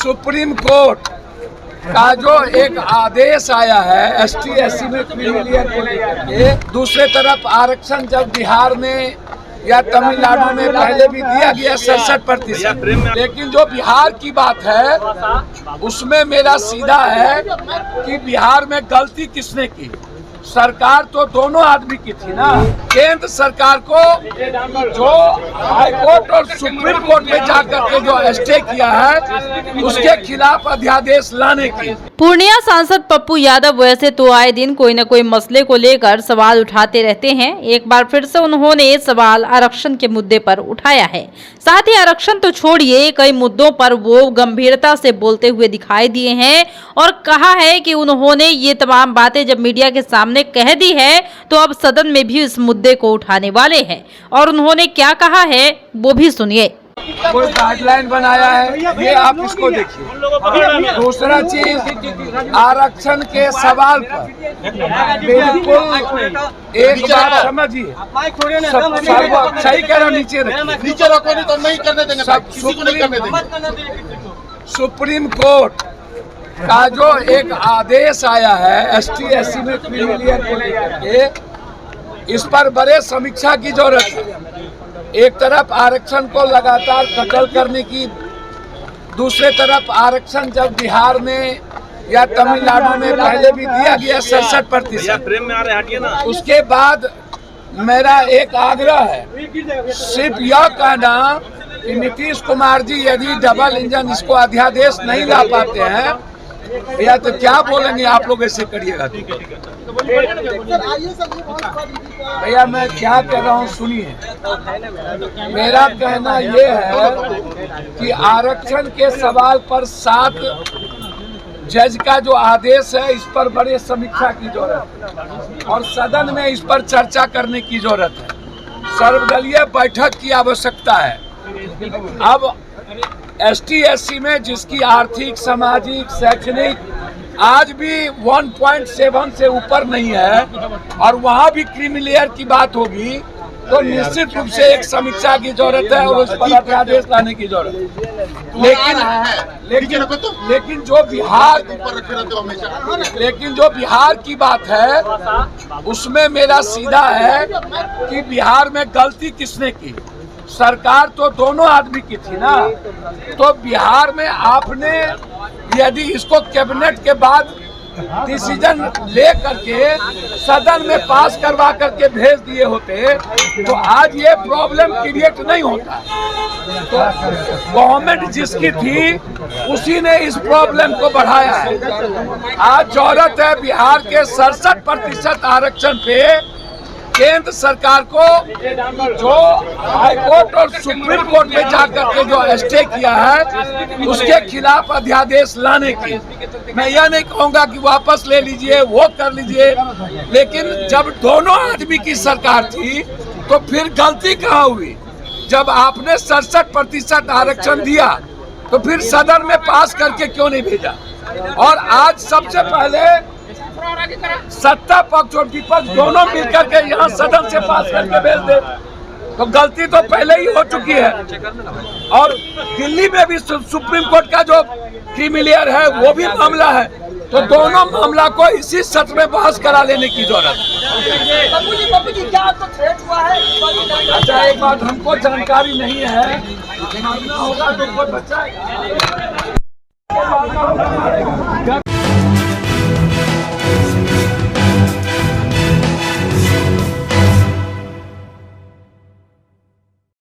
Supreme court का जो एक आदेश आया है ST SC में क्रिमिलियर को लेकर के, दूसरे तरफ आरक्षण जब बिहार में या तमिलनाडु में पहले भी दिया गया 67%, लेकिन जो बिहार की बात है उसमें मेरा सीधा है कि बिहार में गलती किसने की। सरकार तो दोनों आदमी की थी ना। केंद्र सरकार को जो हाई कोर्ट और सुप्रीम कोर्ट में जाकर के जो स्टे किया है उसके खिलाफ अध्यादेश लाने की। पूर्णिया सांसद पप्पू यादव वैसे तो आए दिन कोई न कोई मसले को लेकर सवाल उठाते रहते हैं। एक बार फिर से उन्होंने सवाल आरक्षण के मुद्दे पर उठाया है। साथ ही आरक्षण तो छोड़िए, कई मुद्दों पर वो गंभीरता से बोलते हुए दिखाई दिए हैं और कहा है कि उन्होंने ये तमाम बातें जब मीडिया के सामने कह दी है तो अब सदन में भी इस मुद्दे को उठाने वाले हैं। और उन्होंने क्या कहा है वो भी सुनिए। कोई गाइडलाइन बनाया है, ये आप इसको देखिए। दूसरा चीज, आरक्षण के सवाल पर बिल्कुल एक बात समझिए, सही कह रहा, नीचे रखो नहीं तो नहीं करने देंगे, किसी को नहीं करने देंगे। सुप्रीम कोर्ट का जो एक आदेश आया है ST SC में क्रिमिलियर को लेकर के, इस पर बड़े समीक्षा की जरूरत है। एक तरफ आरक्षण को लगातार कतल करने की, दूसरे तरफ आरक्षण जब बिहार में या तमिलनाडु में पहले भी दिया गया 67%, उसके बाद मेरा एक आग्रह है, सिर्फ यह कहना कि नीतीश कुमार जी यदि डबल इंजन इसको अध्यादेश नहीं ला पाते हैं या तो क्या बोलेंगे आप लोग, ऐसे करिएगा तो भैया मैं क्या कह रहा हूँ सुनिए। मेरा कहना ये है कि आरक्षण के सवाल पर 7 जज का जो आदेश है इस पर बड़े समीक्षा की जरूरत है और सदन में इस पर चर्चा करने की जरूरत है। सर्वदलीय बैठक की आवश्यकता है। अब ST SC में जिसकी आर्थिक, सामाजिक, शैक्षणिक आज भी 1.7 से ऊपर नहीं है और वहाँ भी क्रिमिलियर की बात होगी तो निश्चित रूप से एक समीक्षा की जरूरत है और उस पर अध्यादेश लाने की जरूरत है। लेकिन जो बिहार की बात है उसमें मेरा सीधा है कि बिहार में गलती किसने की। सरकार तो दोनों आदमी की थी ना। तो बिहार में आपने यदि इसको कैबिनेट के बाद डिसीजन ले करके सदन में पास करवा करके भेज दिए होते तो आज ये प्रॉब्लम क्रिएट नहीं होता। तो गवर्नमेंट जिसकी थी उसी ने इस प्रॉब्लम को बढ़ाया है। आज जरूरत है बिहार के 67% आरक्षण पे केंद्र सरकार को जो हाई कोर्ट और सुप्रीम कोर्ट में जाकर के जो स्टे किया है उसके खिलाफ अध्यादेश लाने की। मैं यह नहीं कहूंगा कि वापस ले लीजिए, वो कर लीजिए, लेकिन जब दोनों आदमी की सरकार थी तो फिर गलती कहाँ हुई। जब आपने 67% आरक्षण दिया तो फिर सदन में पास करके क्यों नहीं भेजा। और आज सबसे पहले सत्ता पक्ष और विपक्ष दोनों मिलकर के यहाँ सदन से पास करके भेज दे तो गलती तो पहले ही हो चुकी है। और दिल्ली में भी सुप्रीम कोर्ट का जो क्रिमिलियर है वो भी मामला है, तो दोनों मामला को इसी सत्र में बहस करा लेने की जरूरत है। अच्छा एक बात हमको जानकारी नहीं है, मामला होगा तो कोई बच्चा